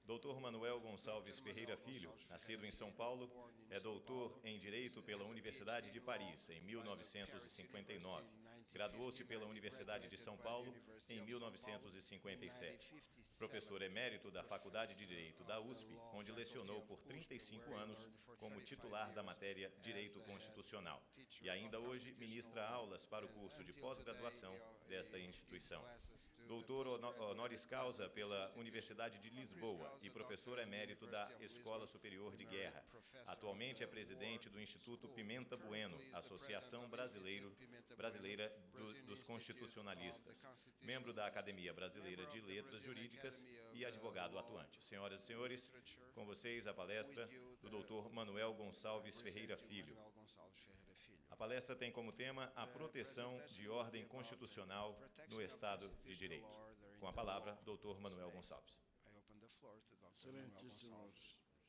Dr. Manuel Gonçalves Ferreira Filho, nascido em São Paulo, é doutor em Direito pela Universidade de Paris, em 1959. Graduou-se pela Universidade de São Paulo em 1957. Professor emérito da Faculdade de Direito da USP, onde lecionou por 35 anos como titular da matéria Direito Constitucional. E ainda hoje ministra aulas para o curso de pós-graduação desta instituição. Doutor honoris causa pela Universidade de Lisboa e professor emérito da Escola Superior de Guerra. Atualmente é presidente do Instituto Pimenta Bueno, Associação Brasileira dos Constitucionalistas, membro da Academia Brasileira de Letras Jurídicas e advogado atuante. Senhoras e senhores, com vocês a palestra do Dr. Manuel Gonçalves Ferreira Filho. A palestra tem como tema a proteção de ordem constitucional no Estado de Direito. Com a palavra, Dr. Manuel Gonçalves. Excelentíssimo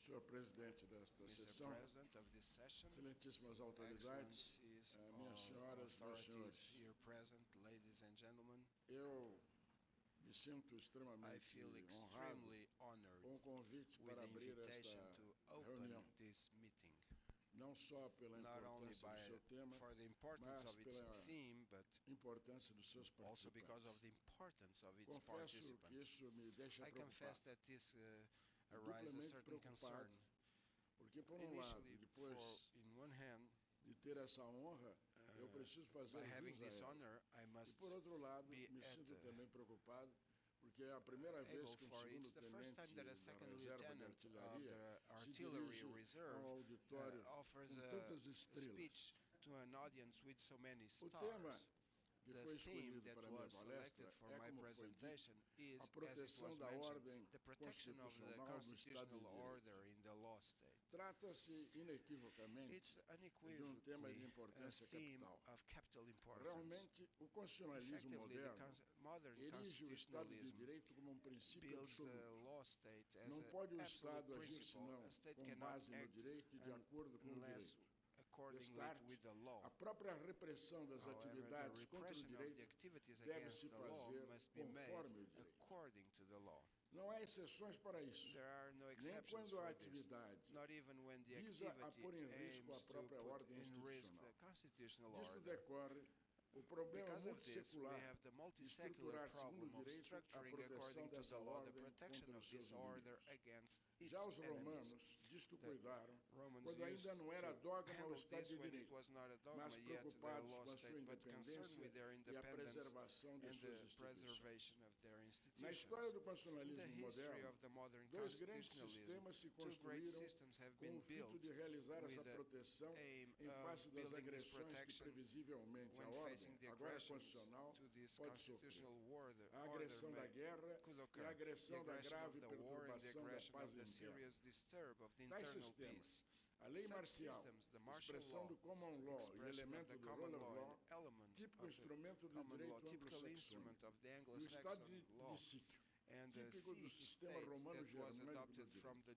senhor presidente desta sessão, excelentíssimas autoridades, minhas senhoras, meus senhores, eu me sinto extremamente honrado com o convite para abrir esta reunião, não só pela importância do seu tema, mas pela importância dos seus participantes. Confesso que isso me deixa preocupado, duplamente preocupado, porque, por um lado, depois de ter essa honra, eu preciso fazer jus a ela. E, por outro lado, me sinto também preocupado, porque é a primeira vez que um segundo-tenente da Reserva de Artilharia se dirige a um auditório com tantas estrelas. O tema que foi escolhido para a minha palestra é, como foi dito, a proteção da ordem constitucional do Estado de Direito. Trata-se, inequivocamente, de um tema de importância capital. Realmente, o constitucionalismo moderno erige o Estado de Direito como um princípio absoluto. Não pode o Estado agir senão com base no direito e de acordo com o direito. Destarte, a própria repressão das atividades contra o direito deve-se fazer conforme o direito. Não há exceções para isso, nem quando a atividade visa a pôr em risco a própria ordem institucional. Disto decorre o problema multissecular de estruturar, segundo o direito, a proteção dessa ordem contra os seus inimigos. Já os romanos disto cuidaram quando ainda não era dogma o Estado de Direito, mas preocupados com a sua independência e a preservação de suas instituições. Na história do constitucionalismo moderno, dois grandes sistemas se construíram com o fito de realizar essa proteção em face das agressões que previsivelmente a ordem agora constitucional pode sofrer. A agressão da guerra e a agressão da grave perturbação da paz interna. Tais sistemas, a lei marcial, expressão do common law e elemento do rule of law, típico instrumento do direito anglo-saxônico, e o estado de sítio, típico do sistema romano-germânico do direito.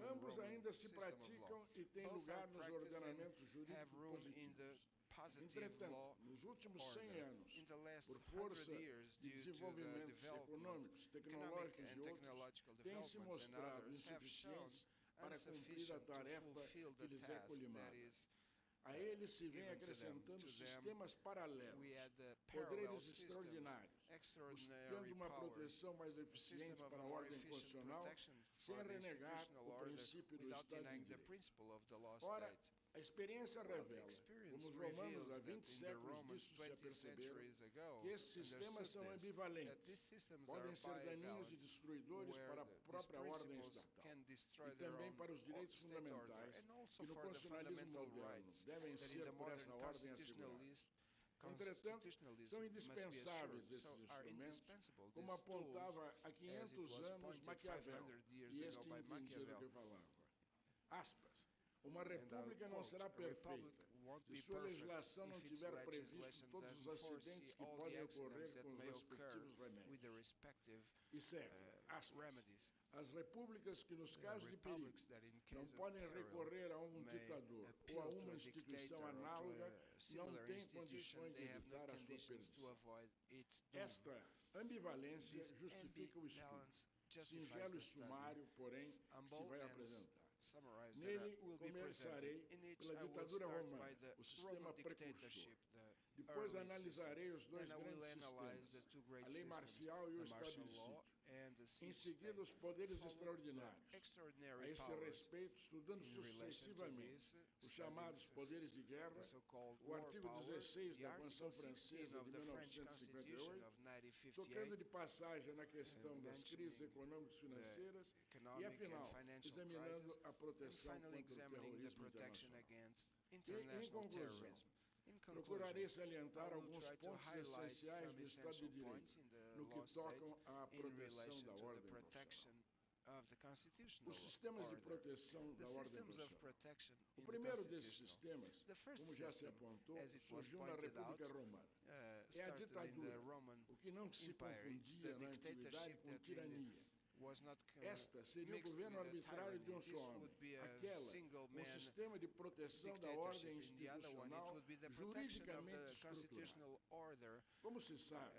Ambos ainda se praticam e têm lugar nos ordenamentos jurídicos positivos. Entretanto, nos últimos 100 anos, por força de desenvolvimentos econômicos, tecnológicos e outros, têm se mostrado insuficientes para cumprir a tarefa que lhes é colimada. A eles se vem acrescentando sistemas paralelos, poderes extraordinários, buscando uma proteção mais eficiente para a ordem constitucional, sem renegar o princípio do Estado de Direito. Ora, a experiência revela, como os romanos há 20 séculos disso se aperceberam, que esses sistemas são ambivalentes, podem ser daninhos e destruidores para a própria ordem estatal e também para os direitos fundamentais que no constitucionalismo moderno devem ser por essa ordem assegurados. Entretanto, são indispensáveis esses instrumentos, como apontava há 500 anos Maquiavel, e este entendido que falava. Aspas. Uma república não será perfeita se sua legislação não tiver previsto todos os acidentes que podem ocorrer com os respectivos remédios. E segue, aspas, as repúblicas que, nos casos de perigo, não podem recorrer a um ditador ou a uma instituição análoga, não têm condições de evitar a sua perdição. Esta ambivalência justifica o estudo. singelo e sumário, porém, que se vai apresentar. Nele, começarei pela ditadura romana, o sistema precursor. Depois analisarei os dois grandes sistemas, a lei marcial e o estado de sítio. Em seguida, os poderes extraordinários. A este respeito, estudando sucessivamente os chamados poderes de guerra, o artigo 16 da Constituição Francesa de 1958, tocando de passagem na questão das crises econômicas e financeiras e, afinal, examinando a proteção contra o terrorismo internacional. E, em conclusão, procurarei salientar alguns pontos essenciais do Estado de Direito, no que tocam à proteção da ordem constitucional. Os sistemas de proteção da ordem constitucional. O primeiro desses sistemas, como já se apontou, surgiu na República Romana. É a ditadura, o que não se confundia na antiguidade com tirania. Esta seria o governo arbitrário de um só homem. Aquela, um sistema de proteção da ordem institucional juridicamente estruturado. Como se sabe,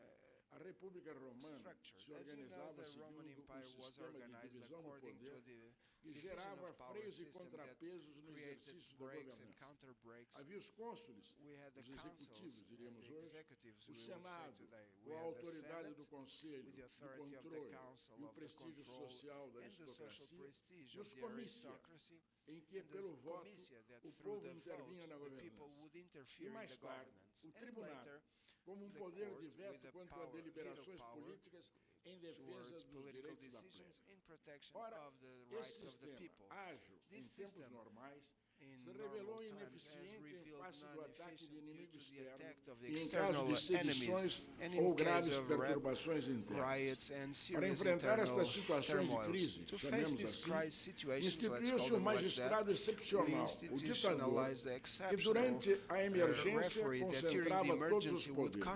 a República Romana se organizava segundo um sistema de divisão do poder que gerava freios e contrapesos no exercício da governança. Havia os cônsules, os executivos, diríamos hoje, o Senado, com a autoridade do Conselho, do controle e o prestígio social da aristocracia, e os comícia, em que, pelo voto, o povo intervinha na governança. E mais tarde, o tribunal, como um poder de veto quanto a deliberações políticas em defesa dos direitos da plebe. Ora, esse sistema, ágil em tempos normais, se revelou ineficiente em face do ataque de inimigo externo e em caso de sedições ou graves perturbações internas. Para enfrentar estas situações de crise, chamemos assim, instituiu-se um magistrado excepcional, o ditador, que durante a emergência concentrava todos os poderes.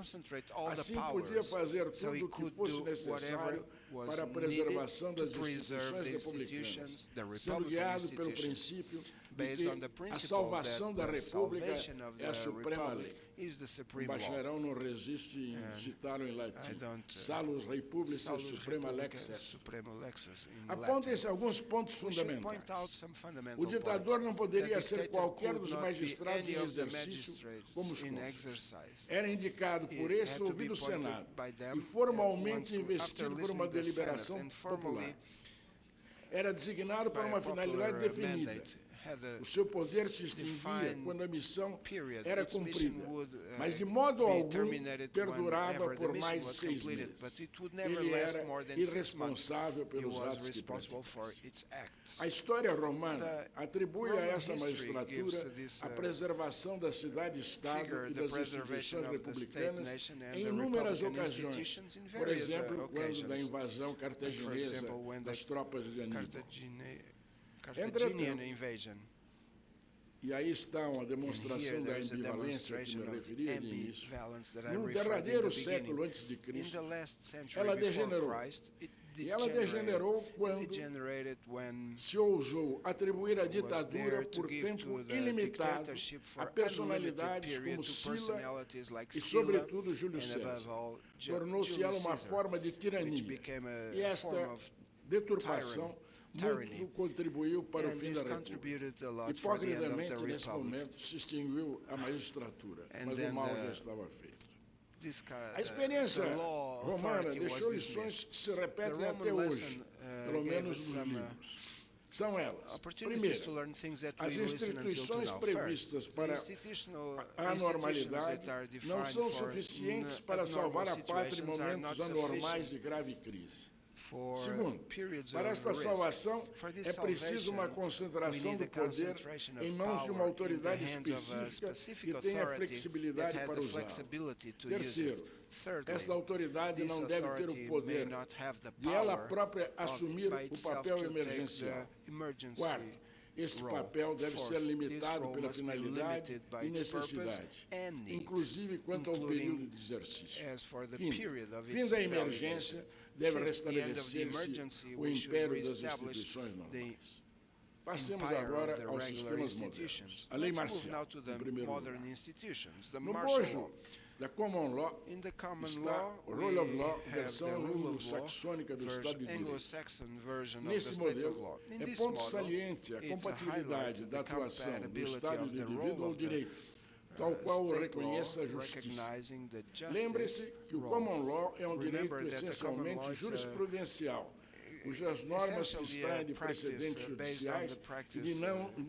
Assim podia fazer tudo o que fosse necessário para a preservação das instituições republicanas, sendo guiado pelo princípio de que a salvação da República é a suprema lei. O bacharel não resiste em citá-lo em latim. Salus Republica Suprema Lex est. Apontem-se alguns pontos fundamentais. O ditador não poderia ser qualquer dos magistrados em exercício como os cônsules. Era indicado por esse ou ouvido o Senado e formalmente investido por uma deliberação popular. Era designado para uma finalidade definida. O seu poder se extinguia quando a missão era cumprida, mas de modo algum perdurava por mais de 6 meses. Ele era irresponsável pelos atos que praticava. A história romana atribui a essa magistratura a preservação da cidade-estado e das instituições republicanas em inúmeras ocasiões, por exemplo, quando da invasão cartaginesa das tropas de Aníbal. Entretanto, e aí está uma demonstração da ambivalência a que me referi de início, no derradeiro século antes de Cristo, ela degenerou. E ela degenerou quando se ousou atribuir a ditadura por tempo ilimitado a personalidades como Sila e, sobretudo, Júlio César. Tornou-se ela uma forma de tirania. E esta deturpação muito contribuiu para o fim da República. Hipocritamente, nesse momento, se extinguiu a magistratura, mas o mal já estava feito. A experiência romana deixou lições que se repetem até hoje, pelo menos nos livros. São elas: primeiro, as instituições previstas para a normalidade não são suficientes para salvar a pátria em momentos anormais de grave crise. Segundo, para esta salvação é preciso uma concentração do poder em mãos de uma autoridade específica que tenha flexibilidade para usá-lo. Terceiro, esta autoridade não deve ter o poder de ela própria assumir o papel emergencial. Quarto, este papel deve ser limitado pela finalidade e necessidade, inclusive quanto ao período de exercício. Quinto, fim da emergência, deve restabelecer-se o império das instituições normais. Passemos agora aos sistemas modernos. A lei marcial, em primeiro lugar. No bojo da Common Law In the common está law, o Rule of Law, we have versão the rule of law, anglo-saxônica do Estado de Direito. Anglo-Saxon version of the Nesse state of modelo, law. In é this ponto model, saliente a it's a compatibilidade highlight da the atuação do compatibility Estado of de the indivíduo role ao of the direito, tal qual o state reconhece law a justiça. recognizing the justice Lembre-se que o role. Common Law é um direito Remember that the common essencialmente law is a jurisprudencial, cujas normas se essentially extraem a de practice precedentes based on judiciais the practice e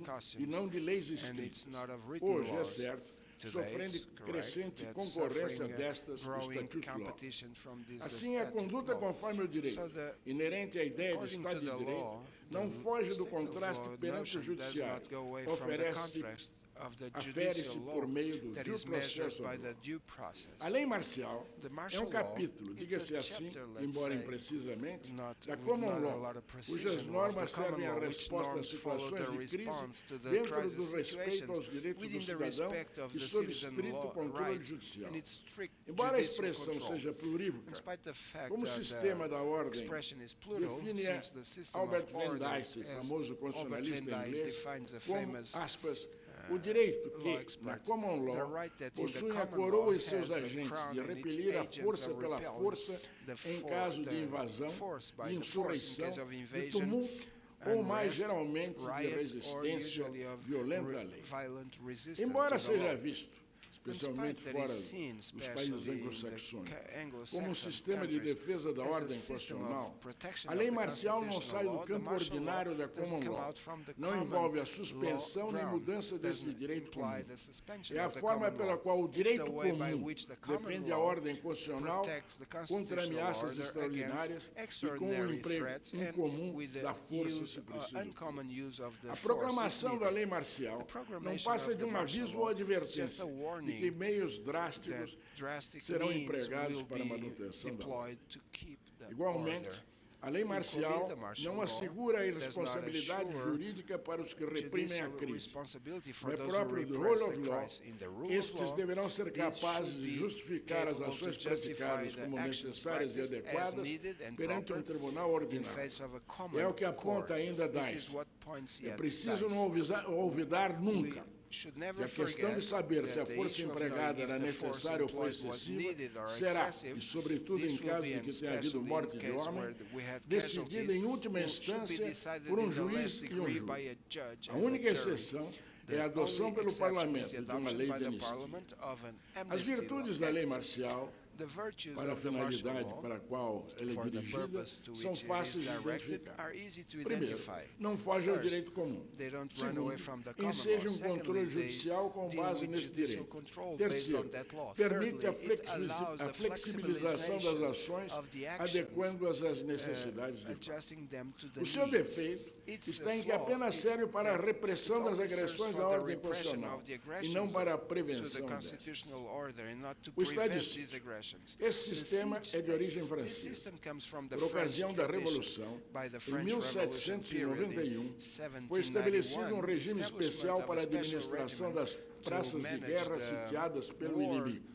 customs, não de leis and escritas. it's not of written Hoje, é laws. certo, Today, sofrendo it's correct crescente that concorrência suffering destas do growing Statute Law. competition from this Assim, a statute conduta law. conforme o direito, So the- inerente à ideia de according Estado to de the Direito, law, não the foge do state of contraste law perante o notion does judiciário, not go away from the oferece-se contrast of the afere-se judicial por law meio do that due is measured process by of the law. due process. A lei marcial The é martial um law, capítulo, it's diga-se a assim, chapter, let's embora say, imprecisamente, not da with Common not a Law, lot of cujas precision normas of the common servem à law, which resposta a norms follow situações the de crise response to the dentro crisis do respeito situations aos direitos do within the cidadão respect of e the sob citizen estrito law controle rights judicial. and its strict Embora a judicial expressão control. seja plurívoca, Despite the fact como o that sistema da the ordem expression is plural, define since the system Albert of Van order, Dyce, as famoso Albert constitucionalista Van Dyce inglês, defines a como, famous aspas, o direito law que, na expert, Common the Law, right that in the possui a common coroa law e seus has the agentes crown de and its repelir a agents força of pela repelling força the em for- caso de the invasão, force by de the force in insurreição, case of de invasion, tumulto ou, mais unrest, geralmente, de riot, or resistência usually of violenta à lei. violent resistance Embora to the law. seja visto, especialmente Despite that fora it's seen, dos especially países in the anglo-saxônicos, Anglo-Saxon como um sistema de countries, defesa da as a ordem system of constitucional, protection a of lei the marcial não sai do constitutional law, the campo martial law ordinário da doesn't Common come Law. out from the Não common envolve a law suspensão nem ground, mudança desse doesn't direito imply comum. the suspension É a of the forma common pela law. qual o It's direito the way by comum which the common defende a law ordem constitucional protects the contra constitutional ameaças order extraordinárias against e com o extraordinary emprego threats and incomum with the da força use, se preciso. uncommon use of the A force if proclamação da needed. lei marcial The não proclamation passa of de the um martial aviso law ou is just advertência a de warning que meios that drásticos drastic serão means empregados will para a be manutenção da lei. deployed to keep the Igualmente, order. a lei marcial the martial não law assegura a does not irresponsabilidade assure jurídica para os que reprimem a Judicial crise. responsibility for É those who próprio do repress Rule the of Law, crisis. In the rule of estes law, deverão ser these capazes should de be justificar as capable to ações justify praticadas the como actions necessárias e practiced as adequadas needed and perante um proper tribunal in ordinário. face of a common É o que aponta court. ainda This Dyce. is what points É yet preciso Dyce. não olvidar nunca We should que never a questão de forget saber se a that the força issue of empregada knowing era if the force necessária ou foi employed was excessiva needed or será, excessive, e sobretudo em this will caso be, de and que tenha havido especially in morte de case homem, where we have decidida casualties, em última should be instância decided por in um the last juiz e um degree júri. by a judge A and a única jury. exceção é a The adoção only pelo exception is Parlamento the de uma adoption lei by de the anistia. Parliament of an As amnesty virtudes law da lei act. marcial, The virtues para a of the martial finalidade law, para a qual ela é for the dirigida, purpose to são which it is fáceis de directed, identificar. are easy to Primeiro, identify. não foge ao First, direito comum. they don't run Segundo, away from the common enseja law. um controle Secondly, they judicial com deal base with nesse judicial direito. control based Terceiro, on that law. permite a Thirdly, it allows a the flexibilização das flexibilization ações, of the actions, adequando-as às necessidades de fato. adjusting them to the O seu needs. defeito Its está em que flaw apenas is serve para a that repressão it das only serves agressões for à the ordem repression constitucional of the e não aggressions para a to the prevenção dessas. constitutional order and not to O Estado prevent de these sítio. aggressions. Esse The sistema siege é de origem This francesa. system comes from the Por French ocasião da tradition. Revolução, By the em French Revolution period, 1791, foi estabelecido um regime especial para a administração das praças de guerra sitiadas pelo inimigo.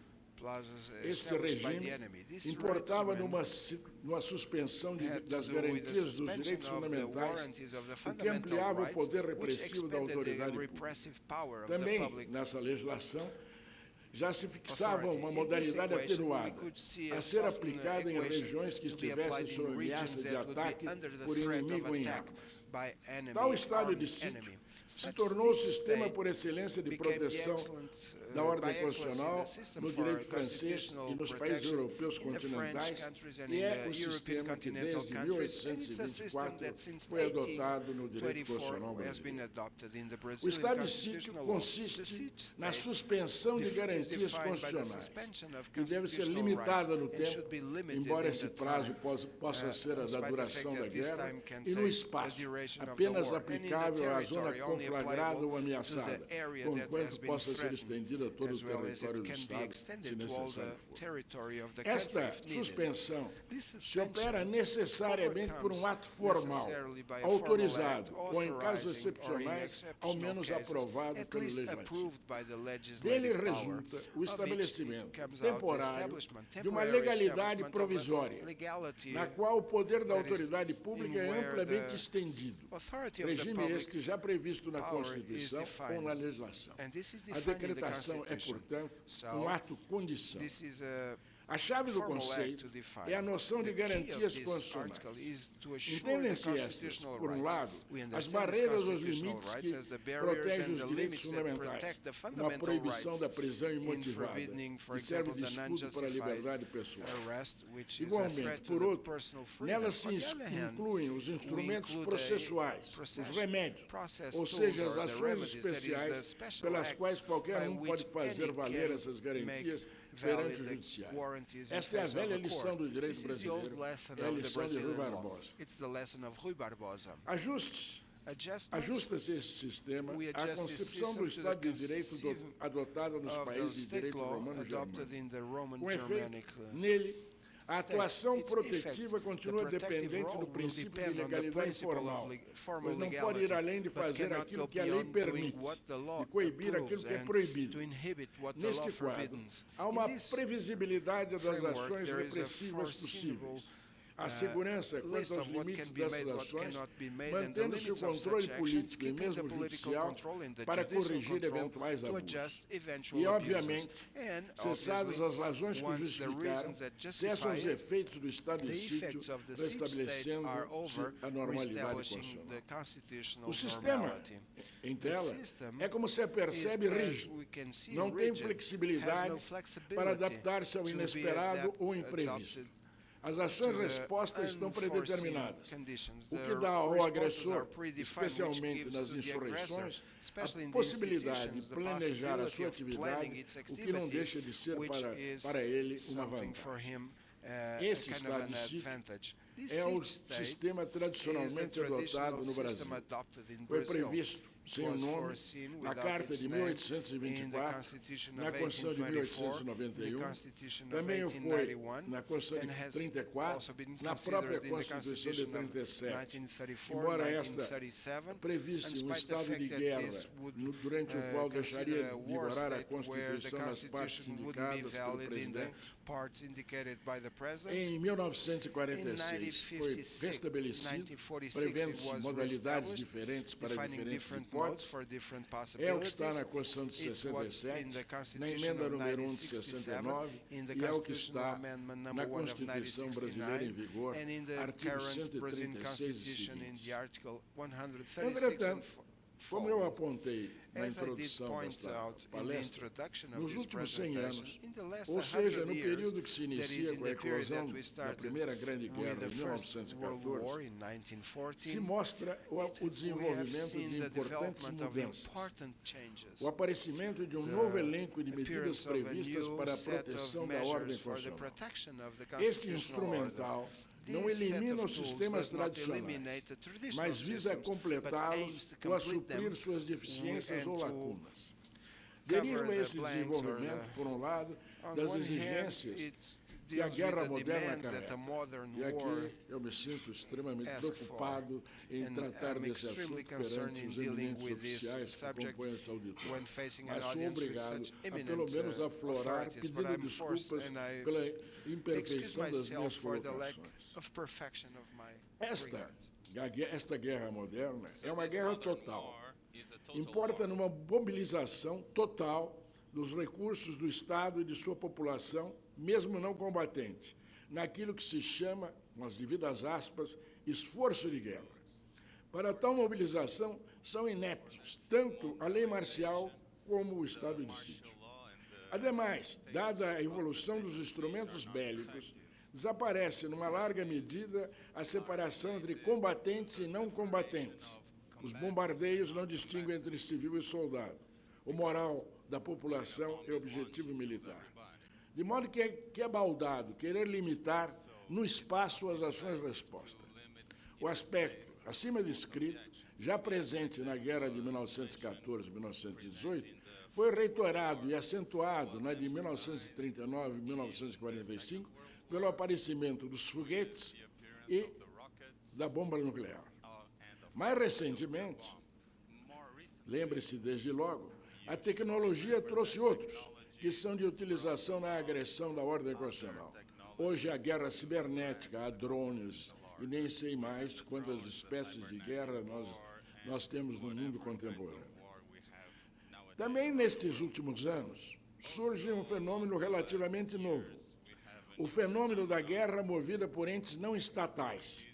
Este regime importava numa suspensão das garantias dos direitos fundamentais, o que ampliava o poder repressivo da autoridade pública. Também, nessa legislação, já se fixava uma modalidade atenuada a ser aplicada em regiões que estivessem sob ameaça de ataque por inimigo em armas. Tal estado de sítio se tornou o sistema por excelência de proteção da ordem constitucional no direito francês e nos países europeus continentais e é o sistema que desde 1824 foi adotado no direito constitucional brasileiro. O estado de sítio consiste na suspensão de garantias constitucionais e deve ser limitada no tempo, embora esse prazo possa ser a da duração da guerra, e no espaço, apenas aplicável à zona conflagrada ou ameaçada, conquanto possa ser estendida a todo o território do Estado, se necessário for. Esta suspensão se opera necessariamente por um ato formal, autorizado ou, em casos excepcionais, ao menos aprovado pelo Legislativo. Dele resulta resulta o estabelecimento temporário de uma legalidade provisória, na qual o poder da autoridade pública é amplamente estendido, regime este já previsto na Constituição ou na legislação. A decretação é, portanto, um ato-condição. A chave do conceito é a noção de garantias constitucionais. Entendem-se estas, por um lado, as barreiras aos limites que protegem os direitos fundamentais, como a proibição da prisão imotivada, que serve de escudo para a liberdade pessoal. Igualmente, por outro, nelas se incluem os instrumentos processuais, os remédios, ou seja, as ações especiais pelas quais qualquer um pode fazer valer essas garantias perante o judiciário. Esta é a velha lição do direito brasileiro, é a lição de Rui Barbosa. Ajusta-se esse sistema à concepção do Estado de Direito adotada nos países de direito romano-germânico. Com efeito, nele, a atuação protetiva continua dependente do princípio de legalidade formal, pois não pode ir além de fazer aquilo que a lei permite e coibir aquilo que é proibido. Neste quadro, há uma previsibilidade das ações repressivas possíveis. A segurança quanto aos limites dessas ações, mantendo-se o controle político e mesmo judicial para corrigir eventuais abusos. E, obviamente, cessadas as razões que justificaram, cessam os efeitos do estado de sítio, restabelecendo-se a normalidade constitucional. O sistema, em tela, é como se percebe rígido, não tem flexibilidade para adaptar-se ao inesperado ou imprevisto. As ações-respostas estão predeterminadas, o que dá ao agressor, especialmente nas insurreições, a possibilidade de planejar a sua atividade, o que não deixa de ser para ele uma vantagem. Esse estado de sítio é o sistema tradicionalmente adotado no Brasil. Foi previsto, sem o nome, na Carta de 1824, na Constituição de 1891, também o foi na Constituição de 34, na própria Constituição de 37. Embora esta previsse um estado de guerra, durante o qual deixaria de vigorar a Constituição nas partes indicadas pelo presidente, em 1946 foi restabelecido, prevendo-se modalidades diferentes para diferentes hipóteses. É o que está na Constituição de 67, na emenda número 1 de 69, e é o que está na Constituição brasileira em vigor, artigo 136 e seguintes. Entretanto, como eu apontei na introdução desta palestra, nos últimos 100 anos, ou seja, no período que se inicia com a eclosão da Primeira Grande Guerra, em 1914, se mostra o desenvolvimento de importantes mudanças, o aparecimento de um novo elenco de medidas previstas para a proteção da ordem constitucional. Este instrumental não elimina os sistemas tradicionais, mas visa completá-los ou a suprir suas deficiências ou lacunas. Deriva esse desenvolvimento, por um lado, das exigências que a guerra moderna acarreta. E aqui eu me sinto extremamente preocupado em tratar desse assunto perante os eminentes oficiais que compõem essa auditoria. Mas sou obrigado a, pelo menos, aflorar, pedindo desculpas pela imperfeição das minhas colocações. Esta guerra moderna é uma guerra total. Importa numa mobilização total dos recursos do Estado e de sua população, mesmo não combatente, naquilo que se chama, com as devidas aspas, esforço de guerra. Para tal mobilização, são ineptos tanto a lei marcial como o estado de sítio. Ademais, dada a evolução dos instrumentos bélicos, desaparece, numa larga medida, a separação entre combatentes e não combatentes. Os bombardeios não distinguem entre civil e soldado. O moral da população é objetivo militar. De modo que é baldado querer limitar no espaço as ações-resposta. O aspecto acima descrito, já presente na guerra de 1914-1918, foi reitorado e acentuado na de 1939 e 1945 pelo aparecimento dos foguetes e da bomba nuclear. Mais recentemente, lembre-se desde logo, a tecnologia trouxe outros, que são de utilização na agressão da ordem constitucional. Hoje, a guerra cibernética, há drones, e nem sei mais quantas espécies de guerra nós temos no mundo contemporâneo. Também, nestes últimos anos, surge um fenômeno relativamente novo, o fenômeno da guerra movida por entes não estatais.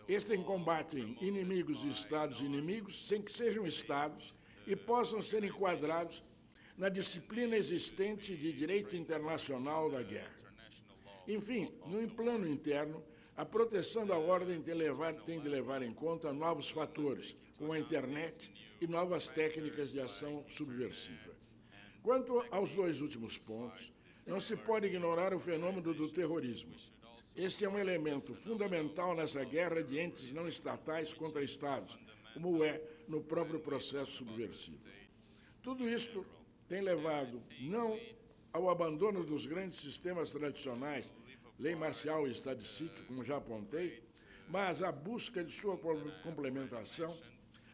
Estes combatem inimigos e estados inimigos sem que sejam estados e possam ser enquadrados na disciplina existente de direito internacional da guerra. Enfim, no plano interno, a proteção da ordem tem de levar em conta novos fatores, como a internet e novas técnicas de ação subversiva. Quanto aos dois últimos pontos, não se pode ignorar o fenômeno do terrorismo. Este é um elemento fundamental nessa guerra de entes não estatais contra estados, como é no próprio processo subversivo. Tudo isto tem levado não ao abandono dos grandes sistemas tradicionais, lei marcial e estado de sítio, como já apontei, mas à busca de sua complementação,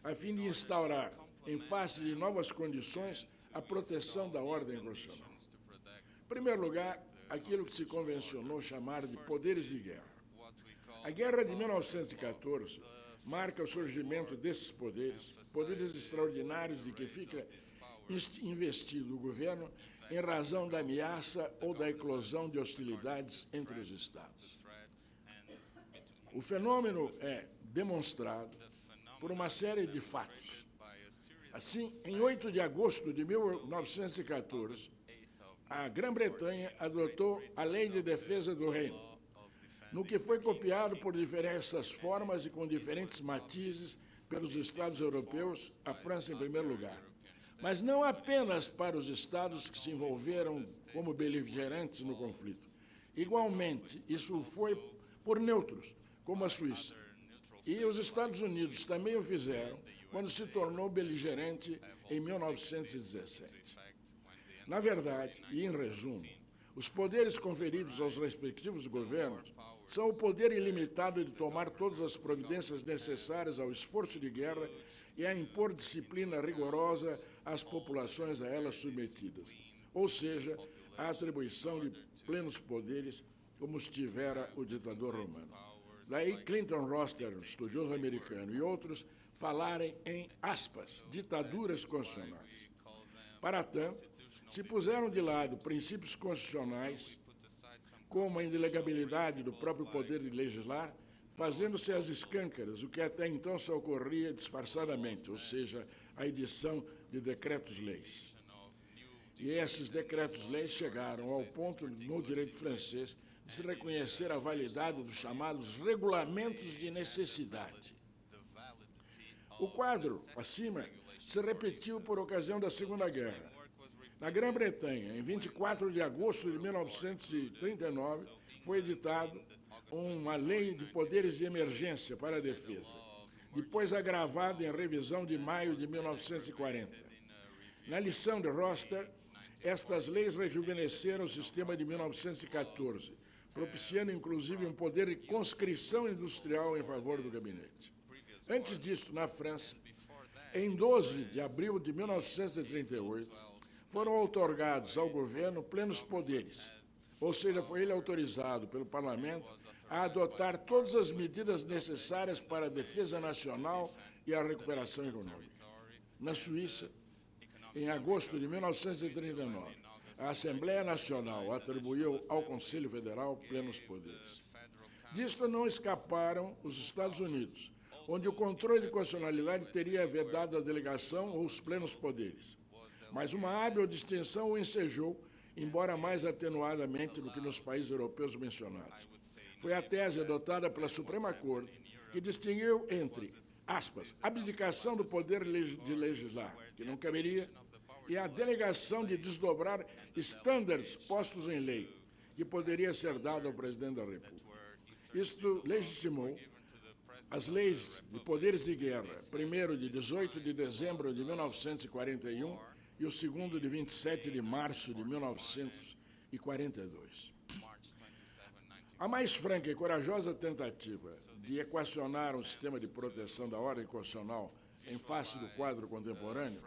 a fim de instaurar, em face de novas condições, a proteção da ordem constitucional. Em primeiro lugar, aquilo que se convencionou chamar de poderes de guerra. A guerra de 1914 marca o surgimento desses poderes extraordinários de que fica investido o governo em razão da ameaça ou da eclosão de hostilidades entre os Estados. O fenômeno é demonstrado por uma série de fatos. Assim, em 8 de agosto de 1914, a Grã-Bretanha adotou a Lei de Defesa do Reino, no que foi copiado por diversas formas e com diferentes matizes pelos Estados europeus, a França em primeiro lugar. Mas não apenas para os Estados que se envolveram como beligerantes no conflito. Igualmente, isso foi por neutros, como a Suíça. E os Estados Unidos também o fizeram quando se tornou beligerante em 1917. Na verdade, e em resumo, os poderes conferidos aos respectivos governos são o poder ilimitado de tomar todas as providências necessárias ao esforço de guerra e a impor disciplina rigorosa às populações a elas submetidas, ou seja, a atribuição de plenos poderes, como os tivera o ditador romano. Daí Clinton Roster, estudioso americano, e outros falarem em, aspas, ditaduras constitucionais. Para tanto, se puseram de lado princípios constitucionais, como a indelegabilidade do próprio poder de legislar, fazendo-se às escâncaras, o que até então só ocorria disfarçadamente, ou seja, a edição de decretos-leis. E esses decretos-leis chegaram ao ponto, no direito francês, de se reconhecer a validade dos chamados regulamentos de necessidade. O quadro, acima, se repetiu por ocasião da Segunda Guerra. Na Grã-Bretanha, em 24 de agosto de 1939, foi editado uma lei de poderes de emergência para a defesa, depois agravada em revisão de maio de 1940. Na lição de Roster, estas leis rejuvenesceram o sistema de 1914, propiciando inclusive um poder de conscrição industrial em favor do gabinete. Antes disso, na França, em 12 de abril de 1938, foram outorgados ao governo plenos poderes, ou seja, foi ele autorizado pelo parlamento a adotar todas as medidas necessárias para a defesa nacional e a recuperação econômica. Na Suíça, em agosto de 1939, a Assembleia Nacional atribuiu ao Conselho Federal plenos poderes. Disto não escaparam os Estados Unidos, onde o controle de constitucionalidade teria vedado a delegação ou os plenos poderes. Mas uma hábil distinção o ensejou, embora mais atenuadamente do que nos países europeus mencionados. Foi a tese adotada pela Suprema Corte que distinguiu entre, aspas, abdicação do poder de legislar, que não caberia, e a delegação de desdobrar estándares postos em lei, que poderia ser dado ao presidente da República. Isto legitimou as leis de poderes de guerra, primeiro de 18 de dezembro de 1941 e o segundo de 27 de março de 1942. A mais franca e corajosa tentativa de equacionar um sistema de proteção da ordem constitucional em face do quadro contemporâneo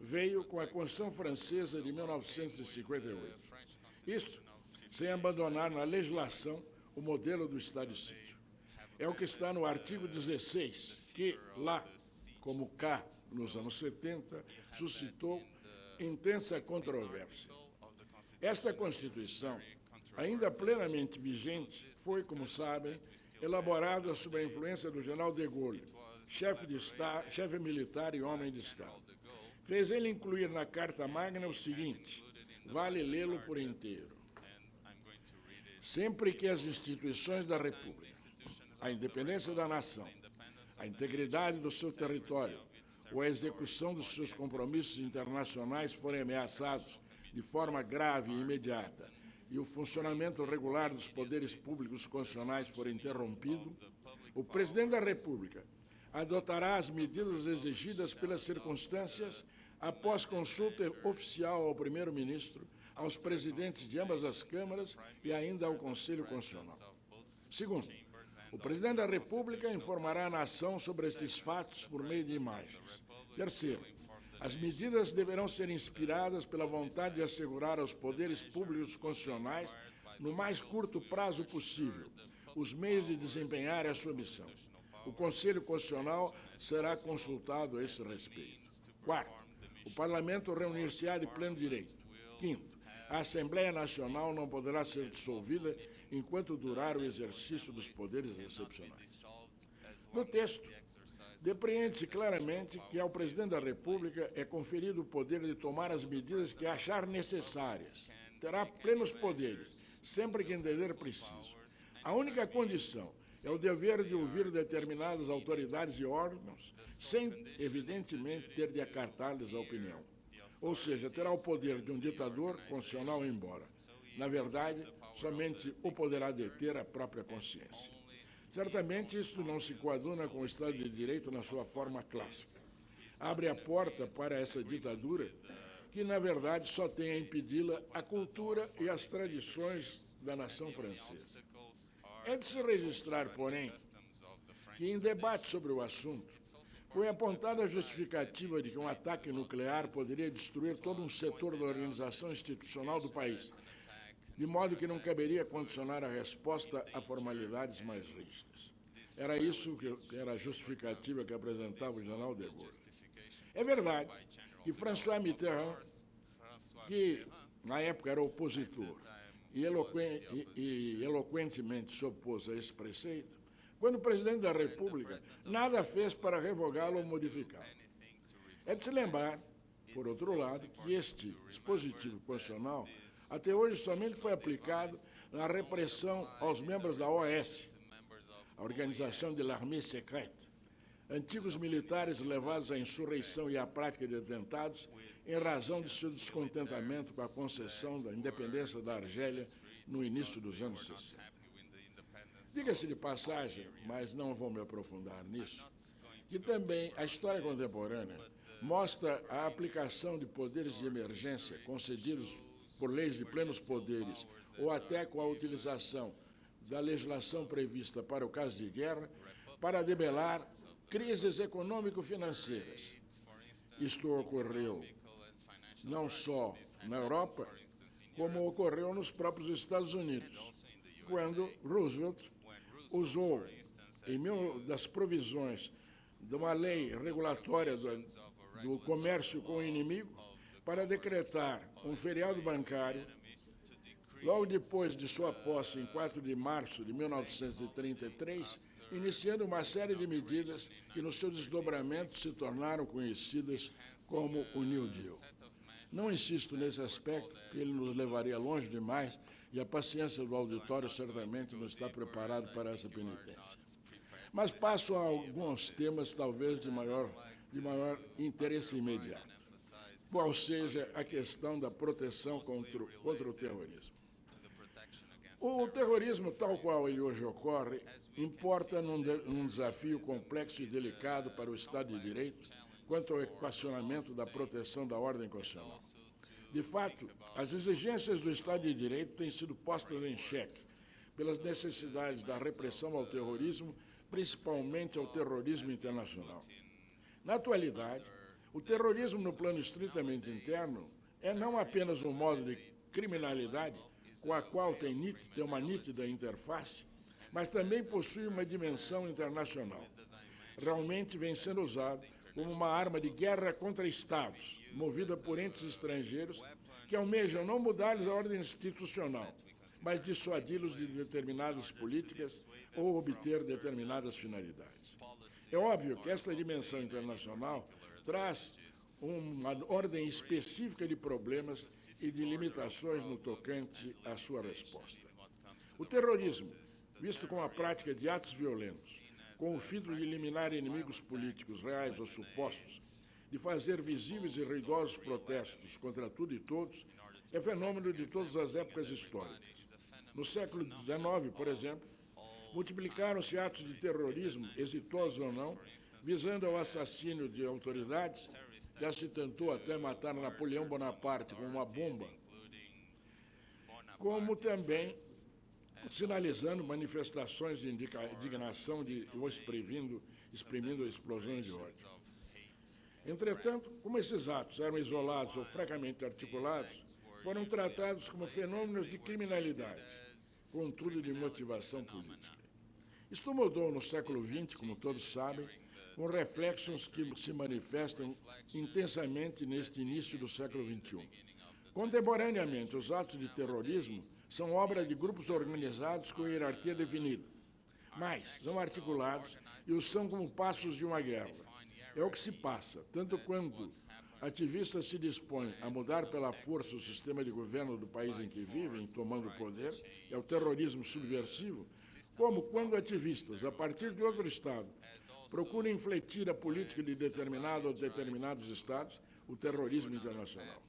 veio com a Constituição Francesa de 1958. Isto sem abandonar na legislação o modelo do estado de sítio. É o que está no artigo 16, que lá, como cá, nos anos 70, suscitou intensa controvérsia. Esta Constituição, ainda plenamente vigente, foi, como sabem, elaborada sob a influência do general de Gaulle, chefe militar e homem de Estado. Fez ele incluir na Carta Magna o seguinte, vale lê-lo por inteiro. Sempre que as instituições da República, a independência da nação, a integridade do seu território ou a execução dos seus compromissos internacionais forem ameaçados de forma grave e imediata e o funcionamento regular dos poderes públicos constitucionais for interrompido, o presidente da República adotará as medidas exigidas pelas circunstâncias após consulta oficial ao primeiro-ministro, aos presidentes de ambas as câmaras e ainda ao Conselho Constitucional. Segundo, o presidente da República informará a nação sobre estes fatos por meio de imagens. Terceiro, as medidas deverão ser inspiradas pela vontade de assegurar aos poderes públicos constitucionais, no mais curto prazo possível, os meios de desempenhar a sua missão. O Conselho Constitucional será consultado a esse respeito. Quarto, o Parlamento reunir-se-á de pleno direito. Quinto, a Assembleia Nacional não poderá ser dissolvida enquanto durar o exercício dos poderes excepcionais. No texto, depreende-se claramente que ao presidente da República é conferido o poder de tomar as medidas que achar necessárias. Terá plenos poderes, sempre que entender preciso. A única condição é o dever de ouvir determinadas autoridades e órgãos, sem, evidentemente, ter de acatar-lhes a opinião. Ou seja, terá o poder de um ditador constitucional embora. Na verdade, somente o poderá deter a própria consciência. Certamente, isso não se coaduna com o Estado de Direito na sua forma clássica. Abre a porta para essa ditadura, que, na verdade, só tem a impedi-la a cultura e as tradições da nação francesa. É de se registrar, porém, que em debate sobre o assunto, foi apontada a justificativa de que um ataque nuclear poderia destruir todo um setor da organização institucional do país, de modo que não caberia condicionar a resposta a formalidades mais rígidas. Era isso que era a justificativa que apresentava o general de Gaulle. É verdade que François Mitterrand, que na época era opositor e eloquentemente se opôs a esse preceito, quando presidente da República, nada fez para revogá-lo ou modificá-lo. É de se lembrar, por outro lado, que este dispositivo constitucional até hoje somente foi aplicado na repressão aos membros da OAS, a Organização de l'Armée Secrète, antigos militares levados à insurreição e à prática de atentados em razão de seu descontentamento com a concessão da independência da Argélia no início dos anos 60. Diga-se de passagem, mas não vou me aprofundar nisso, que também a história contemporânea mostra a aplicação de poderes de emergência concedidos por leis de plenos poderes ou até com a utilização da legislação prevista para o caso de guerra para debelar crises econômico-financeiras. Isto ocorreu não só na Europa, como ocorreu nos próprios Estados Unidos, quando Roosevelt usou das provisões de uma lei regulatória do comércio com o inimigo para decretar um feriado bancário, logo depois de sua posse, em 4 de março de 1933, iniciando uma série de medidas que, no seu desdobramento, se tornaram conhecidas como o New Deal. Não insisto nesse aspecto, porque ele nos levaria longe demais e a paciência do auditório certamente não está preparado para essa penitência. Mas passo a alguns temas, talvez, de maior interesse imediato, qual seja a questão da proteção contra o terrorismo. O terrorismo, tal qual ele hoje ocorre, importa num desafio complexo e delicado para o Estado de Direito quanto ao equacionamento da proteção da ordem constitucional. De fato, as exigências do Estado de Direito têm sido postas em xeque pelas necessidades da repressão ao terrorismo, principalmente ao terrorismo internacional. Na atualidade, O terrorismo, no plano estritamente interno, é não apenas um modo de criminalidade com a qual tem uma nítida interface, mas também possui uma dimensão internacional. Realmente vem sendo usado como uma arma de guerra contra Estados, movida por entes estrangeiros que almejam não mudar-lhes a ordem institucional, mas dissuadi-los de determinadas políticas ou obter determinadas finalidades. É óbvio que esta dimensão internacional traz uma ordem específica de problemas e de limitações no tocante à sua resposta. O terrorismo, visto como a prática de atos violentos, com o filtro de eliminar inimigos políticos reais ou supostos, de fazer visíveis e ruidosos protestos contra tudo e todos, é fenômeno de todas as épocas históricas. No século XIX, por exemplo, multiplicaram-se atos de terrorismo, exitosos ou não, visando ao assassínio de autoridades. Já se tentou até matar Napoleão Bonaparte com uma bomba, como também sinalizando manifestações de indignação ou exprimindo explosões de ódio. Entretanto, como esses atos eram isolados ou fracamente articulados, foram tratados como fenômenos de criminalidade, contudo de motivação política. Isto mudou no século XX, como todos sabem, com reflexos que se manifestam intensamente neste início do século XXI. Contemporaneamente, os atos de terrorismo são obra de grupos organizados com hierarquia definida, mas são articulados e os são como passos de uma guerra. É o que se passa, tanto quando ativistas se dispõem a mudar pela força o sistema de governo do país em que vivem, tomando o poder, é o terrorismo subversivo, como quando ativistas, a partir de outro Estado, procuram infletir a política de determinado ou determinados Estados, o terrorismo internacional.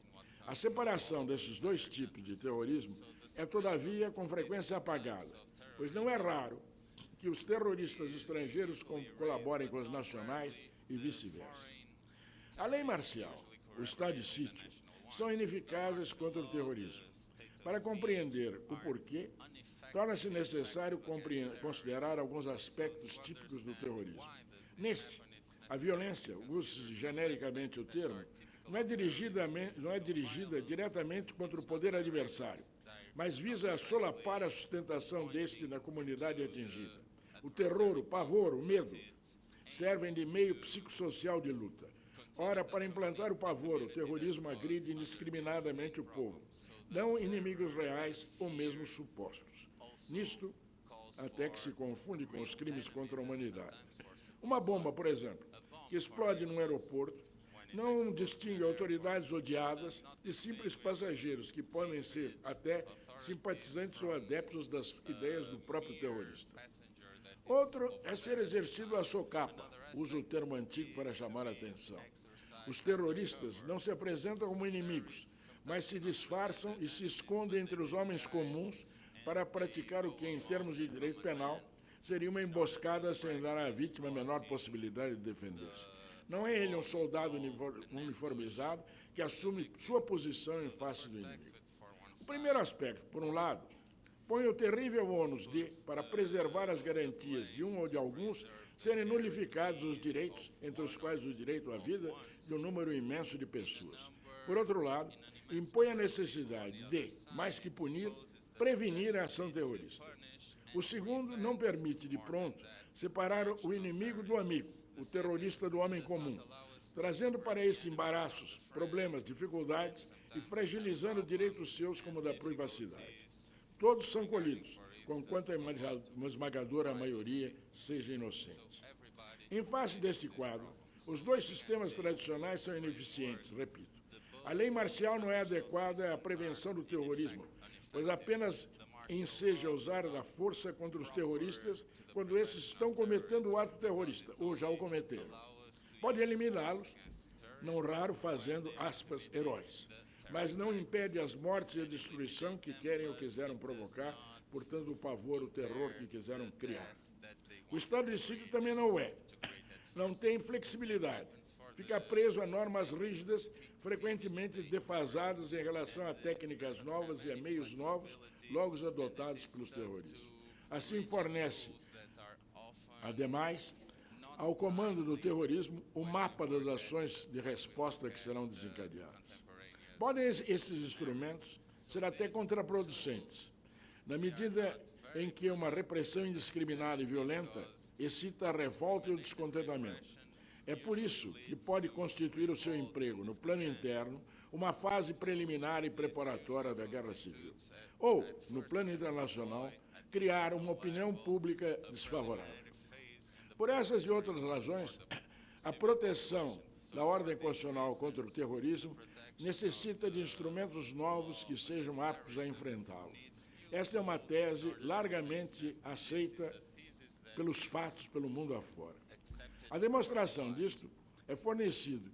A separação desses dois tipos de terrorismo é, todavia, com frequência apagada, pois não é raro que os terroristas estrangeiros colaborem com os nacionais e vice-versa. A lei marcial, o estado de sítio, são ineficazes contra o terrorismo. Para compreender o porquê, torna-se necessário considerar alguns aspectos típicos do terrorismo. Neste, a violência, use-se genericamente o termo, não é dirigida diretamente contra o poder adversário, mas visa solapar a sustentação deste na comunidade atingida. O terror, o pavor, o medo servem de meio psicossocial de luta. Ora, para implantar o pavor, o terrorismo agride indiscriminadamente o povo, não inimigos reais ou mesmo supostos. Nisto, até que se confunde com os crimes contra a humanidade. Uma bomba, por exemplo, que explode num aeroporto, não distingue autoridades odiadas de simples passageiros que podem ser até simpatizantes ou adeptos das ideias do próprio terrorista. Outro é ser exercido a socapa, uso o termo antigo para chamar a atenção. Os terroristas não se apresentam como inimigos, mas se disfarçam e se escondem entre os homens comuns para praticar o que, em termos de direito penal, seria uma emboscada sem dar à vítima a menor possibilidade de defender-se. Não é ele um soldado uniformizado que assume sua posição em face do inimigo. O primeiro aspecto, por um lado, põe o terrível ônus de, para preservar as garantias de um ou de alguns, serem nulificados os direitos, entre os quais o direito à vida, de um número imenso de pessoas. Por outro lado, impõe a necessidade de, mais que punir, prevenir a ação terrorista. O segundo não permite, de pronto, separar o inimigo do amigo, o terrorista do homem comum, trazendo para este embaraços, problemas, dificuldades e fragilizando direitos seus como o da privacidade. Todos são colhidos, conquanto a esmagadora maioria seja inocente. Em face deste quadro, os dois sistemas tradicionais são ineficientes, repito. A lei marcial não é adequada à prevenção do terrorismo, pois apenas enseja usar da força contra os terroristas quando esses estão cometendo o ato terrorista, ou já o cometeram. Pode eliminá-los, não raro fazendo, aspas, heróis, mas não impede as mortes e a destruição que querem ou quiseram provocar, portanto, o pavor, o terror que quiseram criar. O estado de sítio também não é. Não tem flexibilidade. Fica preso a normas rígidas, frequentemente defasadas em relação a técnicas novas e a meios novos, logo adotados pelos terroristas. Assim, fornece, ademais, ao comando do terrorismo o mapa das ações de resposta que serão desencadeadas. Podem esses instrumentos ser até contraproducentes, na medida em que uma repressão indiscriminada e violenta excita a revolta e o descontentamento. É por isso que pode constituir o seu emprego no plano interno uma fase preliminar e preparatória da guerra civil. Ou, no plano internacional, criar uma opinião pública desfavorável. Por essas e outras razões, a proteção da ordem constitucional contra o terrorismo necessita de instrumentos novos que sejam aptos a enfrentá-lo. Esta é uma tese largamente aceita pelos fatos pelo mundo afora. A demonstração disto é fornecida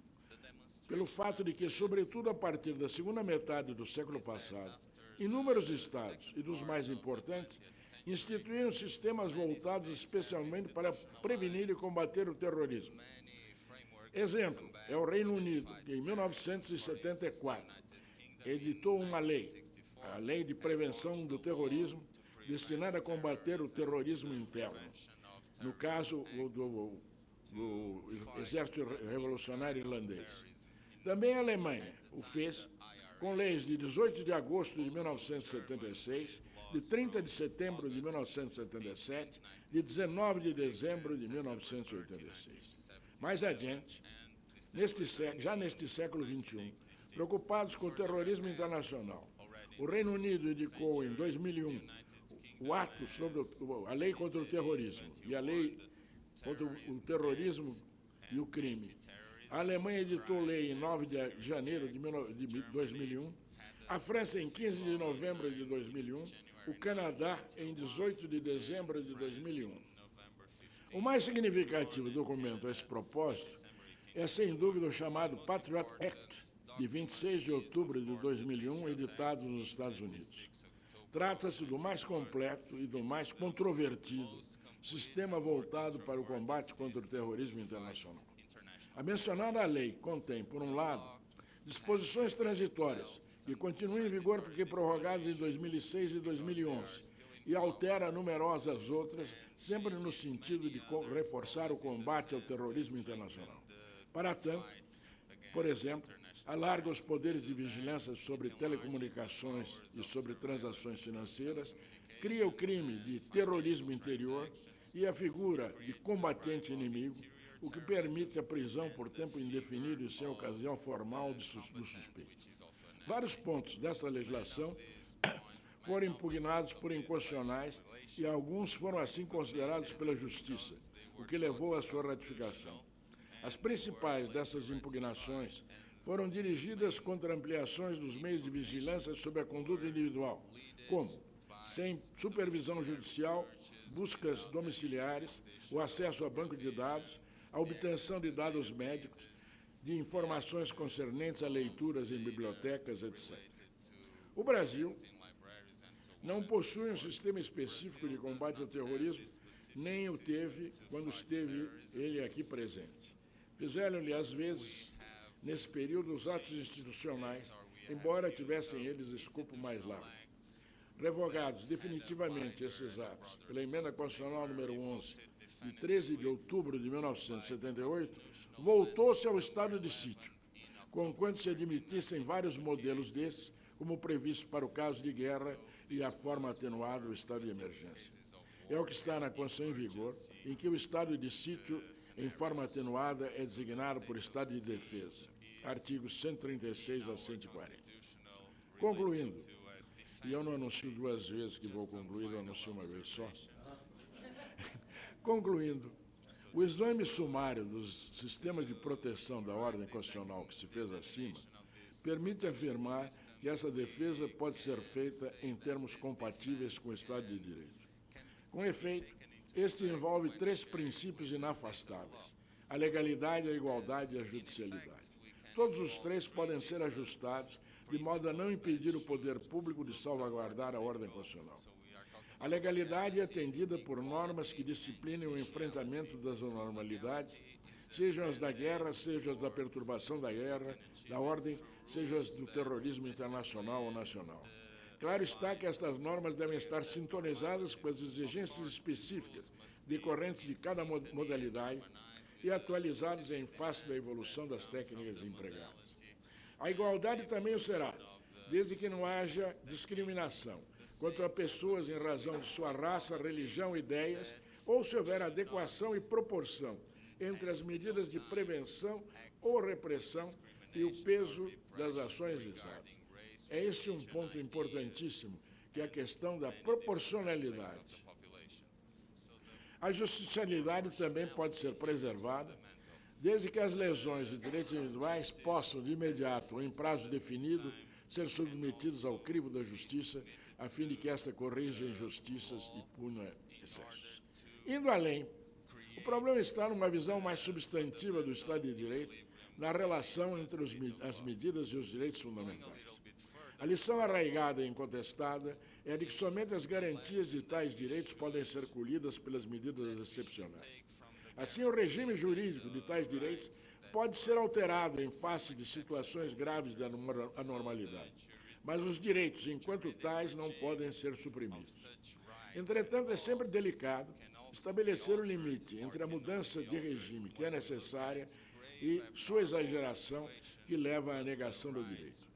pelo fato de que, sobretudo a partir da segunda metade do século passado, inúmeros estados, e dos mais importantes, instituíram sistemas voltados especialmente para prevenir e combater o terrorismo. Exemplo é o Reino Unido, que em 1974 editou uma lei, a Lei de Prevenção do Terrorismo, destinada a combater o terrorismo interno. No caso do Exército Revolucionário Irlandês. Também a Alemanha o fez com leis de 18 de agosto de 1976, de 30 de setembro de 1977, de 19 de dezembro de 1986. Mais adiante, já neste século XXI, preocupados com o terrorismo internacional, o Reino Unido edicou em 2001 o ato sobre a lei contra o terrorismo e a lei contra o terrorismo e o crime. A Alemanha editou lei em 9 de janeiro de 2001, a França em 15 de novembro de 2001, o Canadá em 18 de dezembro de 2001. O mais significativo documento a esse propósito é, sem dúvida, o chamado Patriot Act, de 26 de outubro de 2001, editado nos Estados Unidos. Trata-se do mais completo e do mais controvertido sistema voltado para o combate contra o terrorismo internacional. A mencionada lei contém, por um lado, disposições transitórias que continuam em vigor porque prorrogadas em 2006 e 2011 e altera numerosas outras, sempre no sentido de reforçar o combate ao terrorismo internacional. Para tanto, por exemplo, alarga os poderes de vigilância sobre telecomunicações e sobre transações financeiras, cria o crime de terrorismo interior e a figura de combatente inimigo, o que permite a prisão por tempo indefinido e sem ocasião formal do suspeito. Vários pontos dessa legislação foram impugnados por inconstitucionais e alguns foram assim considerados pela Justiça, o que levou à sua ratificação. As principais dessas impugnações foram dirigidas contra ampliações dos meios de vigilância sobre a conduta individual, como, sem supervisão judicial, buscas domiciliares, o acesso a banco de dados, a obtenção de dados médicos, de informações concernentes a leituras em bibliotecas, etc. O Brasil não possui um sistema específico de combate ao terrorismo, nem o teve quando esteve ele aqui presente. Fizeram-lhe, às vezes, nesse período, os atos institucionais, embora tivessem eles escopo mais largo. Revogados definitivamente esses atos pela Emenda Constitucional número 11, de 13 de outubro de 1978, voltou-se ao estado de sítio, conquanto se admitissem vários modelos desses, como previsto para o caso de guerra e a forma atenuada do estado de emergência. É o que está na Constituição em vigor, em que o estado de sítio, em forma atenuada, é designado por estado de defesa. Artigos 136 a 140. Concluindo, e eu não anuncio duas vezes que vou concluir, eu anuncio uma vez só. Concluindo, o exame sumário dos sistemas de proteção da ordem constitucional que se fez acima permite afirmar que essa defesa pode ser feita em termos compatíveis com o Estado de Direito. Com efeito, este envolve três princípios inafastáveis: a legalidade, a igualdade e a judicialidade. Todos os três podem ser ajustados de modo a não impedir o poder público de salvaguardar a ordem constitucional. A legalidade é atendida por normas que disciplinem o enfrentamento das anormalidades, sejam as da guerra, sejam as da perturbação da guerra, da ordem, sejam as do terrorismo internacional ou nacional. Claro está que estas normas devem estar sintonizadas com as exigências específicas decorrentes de cada modalidade, e atualizados em face da evolução das técnicas empregadas. A igualdade também o será, desde que não haja discriminação contra pessoas em razão de sua raça, religião, ideias, ou se houver adequação e proporção entre as medidas de prevenção ou repressão e o peso das ações visadas. É este um ponto importantíssimo, que é a questão da proporcionalidade. A justicialidade também pode ser preservada, desde que as lesões de direitos individuais possam, de imediato ou em prazo definido, ser submetidas ao crivo da justiça, a fim de que esta corrija injustiças e puna excessos. Indo além, o problema está numa visão mais substantiva do Estado de Direito, na relação entre as medidas e os direitos fundamentais. A lição arraigada e incontestada é a de que somente as garantias de tais direitos podem ser colhidas pelas medidas excepcionais. Assim, o regime jurídico de tais direitos pode ser alterado em face de situações graves de anormalidade, mas os direitos, enquanto tais, não podem ser suprimidos. Entretanto, é sempre delicado estabelecer um limite entre a mudança de regime que é necessária e sua exageração que leva à negação do direito.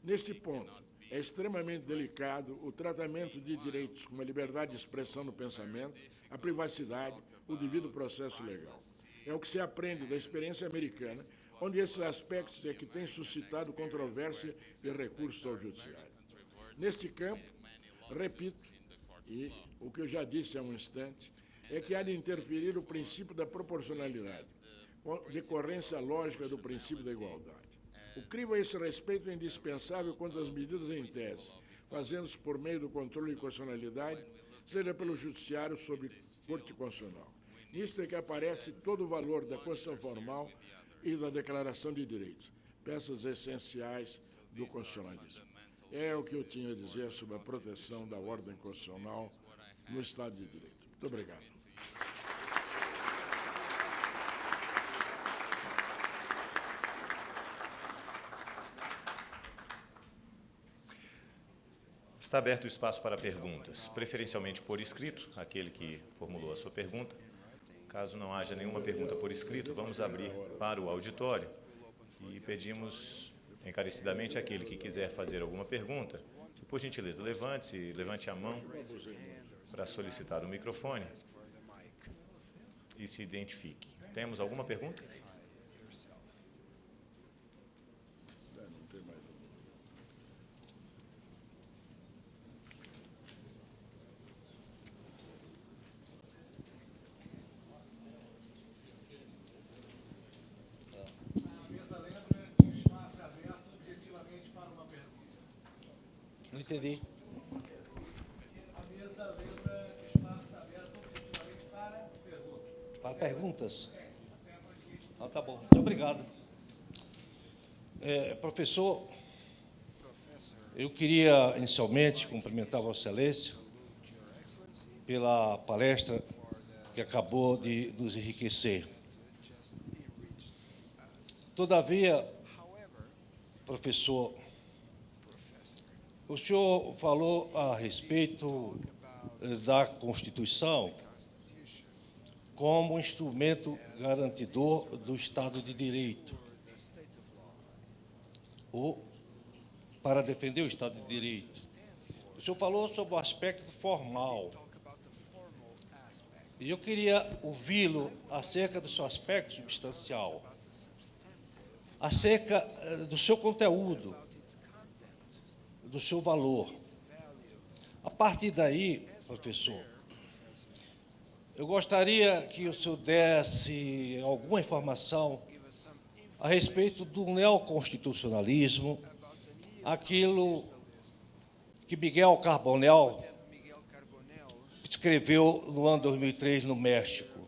Neste ponto, é extremamente delicado o tratamento de direitos como a liberdade de expressão no pensamento, a privacidade, o devido processo legal. É o que se aprende da experiência americana, onde esses aspectos é que têm suscitado controvérsia e recursos ao judiciário. Neste campo, repito, e o que eu já disse há um instante, é que há de interferir o princípio da proporcionalidade, decorrência lógica do princípio da igualdade. O crivo a esse respeito é indispensável quanto às medidas em tese, fazendo-se por meio do controle de constitucionalidade, seja pelo judiciário sobre Corte Constitucional. Nisto é que aparece todo o valor da Constituição formal e da Declaração de Direitos, peças essenciais do constitucionalismo. É o que eu tinha a dizer sobre a proteção da ordem constitucional no Estado de Direito. Muito obrigado. Está aberto o espaço para perguntas, preferencialmente por escrito, aquele que formulou a sua pergunta. Caso não haja nenhuma pergunta por escrito, vamos abrir para o auditório e pedimos encarecidamente àquele que quiser fazer alguma pergunta, que, por gentileza, levante a mão para solicitar o microfone e se identifique. Temos alguma pergunta? Não entendi. Para perguntas? Ah, tá bom. Muito obrigado. Professor, eu queria inicialmente cumprimentar Vossa Excelência pela palestra que acabou de nos enriquecer. Todavia, professor, o senhor falou a respeito da Constituição como instrumento garantidor do Estado de Direito, ou para defender o Estado de Direito. O senhor falou sobre o aspecto formal, e eu queria ouvi-lo acerca do seu aspecto substancial, acerca do seu conteúdo, do seu valor. A partir daí, professor, eu gostaria que o senhor desse alguma informação a respeito do neoconstitucionalismo, aquilo que Miguel Carbonell escreveu no ano 2003 no México.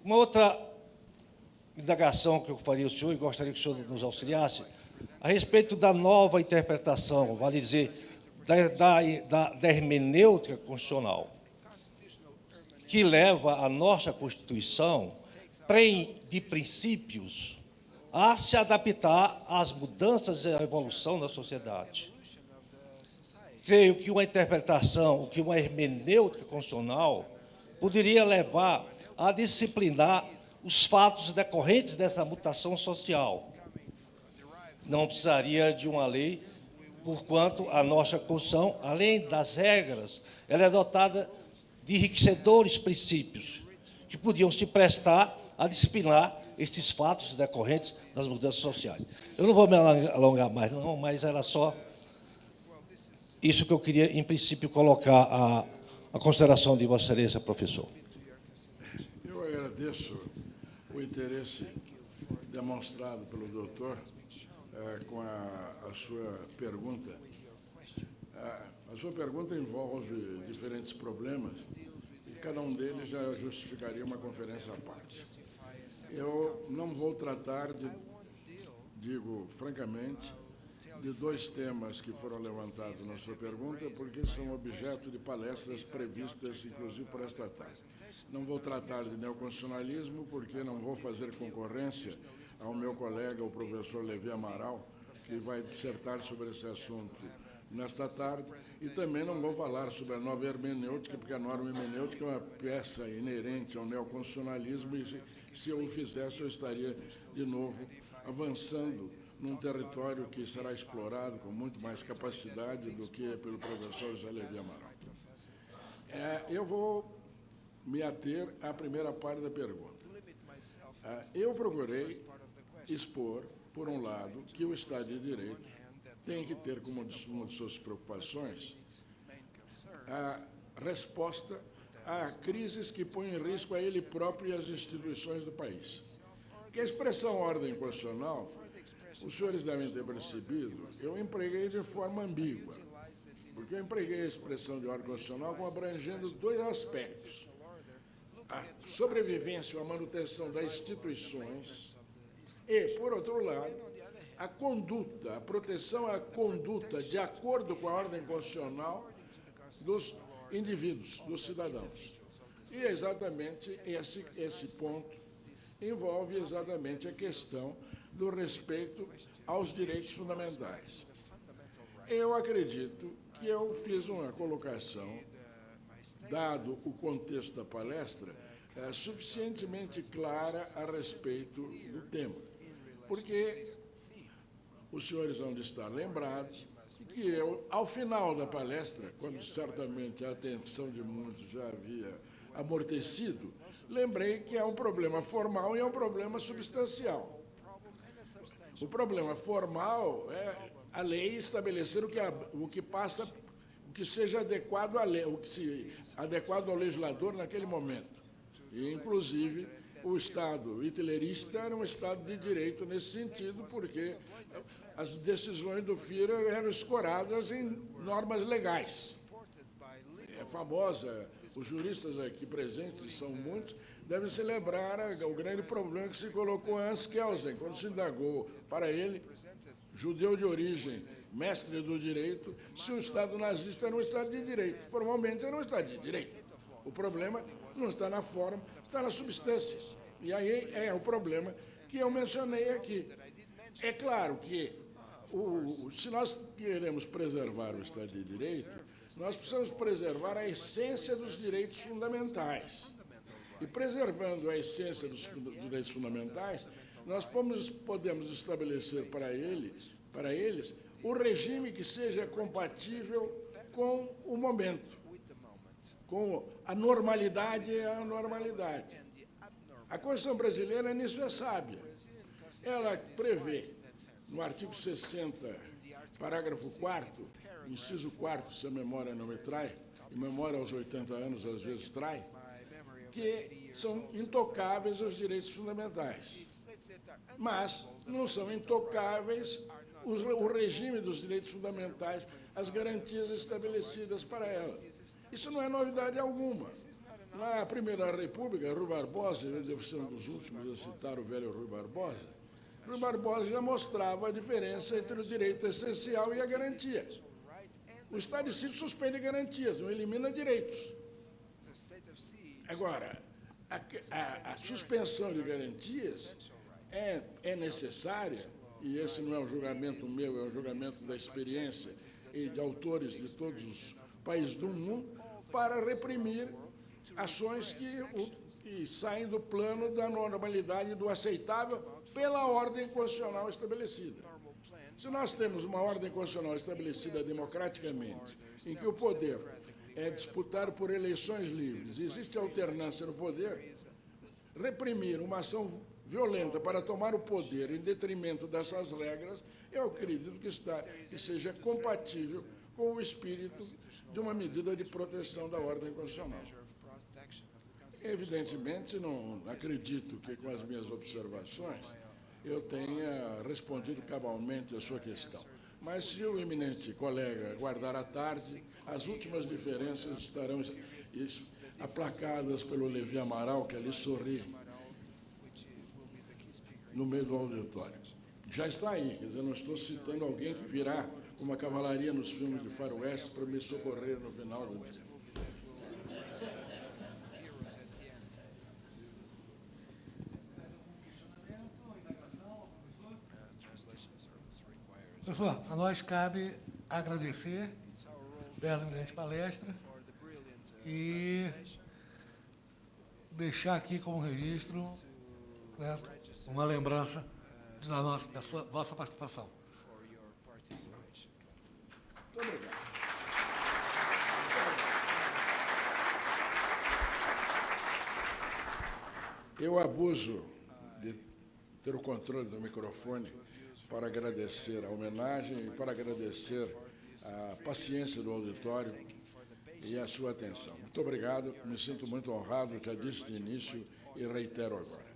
Uma outra indagação que eu faria ao senhor, e gostaria que o senhor nos auxiliasse, a respeito da nova interpretação, vale dizer, da hermenêutica constitucional, que leva a nossa Constituição, de princípios, a se adaptar às mudanças e à evolução da sociedade. Creio que uma interpretação, que uma hermenêutica constitucional, poderia levar a disciplinar os fatos decorrentes dessa mutação social. Não precisaria de uma lei, porquanto a nossa Constituição, além das regras, ela é dotada de enriquecedores princípios que podiam se prestar a disciplinar estes fatos decorrentes das mudanças sociais. Eu não vou me alongar mais, não, mas era só isso que eu queria, em princípio, colocar a consideração de Vossa Excelência, professor. Eu agradeço o interesse demonstrado pelo doutor com a sua pergunta. A sua pergunta envolve diferentes problemas e cada um deles já justificaria uma conferência à parte. Eu não vou tratar digo francamente, de dois temas que foram levantados na sua pergunta, porque são objeto de palestras previstas, inclusive, para esta tarde. Não vou tratar de neoconstitucionalismo, porque não vou fazer concorrência ao meu colega, o professor Levi Amaral, que vai dissertar sobre esse assunto nesta tarde, e também não vou falar sobre a nova hermenêutica, porque a norma hermenêutica é uma peça inerente ao neoconstitucionalismo, e se eu o fizesse, eu estaria, de novo, avançando num território que será explorado com muito mais capacidade do que pelo professor José Levi Amaral. Eu vou me ater à primeira parte da pergunta. Eu procurei expor, por um lado, que o Estado de Direito tem que ter como uma de suas preocupações a resposta a crises que põem em risco a ele próprio e as instituições do país. Que a expressão ordem constitucional, os senhores devem ter percebido, eu empreguei de forma ambígua, porque eu empreguei a expressão de ordem constitucional como abrangendo dois aspectos: a sobrevivência ou a manutenção das instituições e, por outro lado, a conduta, a proteção à conduta de acordo com a ordem constitucional dos indivíduos, dos cidadãos. E exatamente esse ponto envolve exatamente a questão do respeito aos direitos fundamentais. Eu acredito que eu fiz uma colocação, dado o contexto da palestra, suficientemente clara a respeito do tema, porque os senhores vão estar lembrados que eu, ao final da palestra, quando certamente a atenção de muitos já havia amortecido, lembrei que é um problema formal e é um problema substancial. O problema formal é a lei estabelecer o que seja adequado à lei, adequado ao legislador naquele momento. E, inclusive, o Estado hitlerista era um Estado de direito nesse sentido, porque as decisões do Führer eram escoradas em normas legais. É famosa, os juristas aqui presentes, são muitos, devem se lembrar o grande problema que se colocou a Hans Kelsen, quando se indagou para ele, judeu de origem, mestre do direito, se o Estado nazista era um Estado de direito. Formalmente era um Estado de direito. O problema não está na forma, está na substância. E aí é o problema que eu mencionei aqui. É claro que, se nós queremos preservar o Estado de Direito, nós precisamos preservar a essência dos direitos fundamentais. E preservando a essência dos direitos fundamentais, nós podemos estabelecer para eles o regime que seja compatível com o momento, com a normalidade e a anormalidade. A Constituição brasileira, nisso, é sábia. Ela prevê, no artigo 60, parágrafo 4º, inciso 4º, se a memória não me trai, e memória aos 80 anos às vezes trai, que são intocáveis os direitos fundamentais. Mas não são intocáveis o regime dos direitos fundamentais, as garantias estabelecidas para ela. Isso não é novidade alguma. Na Primeira República, Rui Barbosa, ele deve ser um dos últimos a citar o velho Rui Barbosa, Rui Barbosa já mostrava a diferença entre o direito essencial e a garantia. O Estado de Sítio suspende garantias, não elimina direitos. Agora, a suspensão de garantias é necessária, e esse não é um julgamento meu, é um julgamento da experiência e de autores de todos os países do mundo, para reprimir ações que que saem do plano da normalidade do aceitável pela ordem constitucional estabelecida. Se nós temos uma ordem constitucional estabelecida democraticamente, em que o poder é disputado por eleições livres, e existe alternância no poder, reprimir uma ação violenta para tomar o poder em detrimento dessas regras, eu acredito que seja compatível com o espírito de uma medida de proteção da ordem constitucional. Evidentemente, não acredito que, com as minhas observações, eu tenha respondido cabalmente a sua questão. Mas, se o eminente colega aguardar à tarde, as últimas diferenças estarão aplacadas pelo Levi Amaral, que ali sorri no meio do auditório. Já está aí, quer dizer, não estou citando alguém que virá com uma cavalaria nos filmes de faroeste para me socorrer no final do dia. Professor, a nós cabe agradecer pela brilhante palestra e deixar aqui como registro, certo, uma lembrança da vossa participação. Muito obrigado. Eu abuso de ter o controle do microfone para agradecer a homenagem e para agradecer a paciência do auditório e a sua atenção. Muito obrigado, me sinto muito honrado, já disse de início e reitero agora.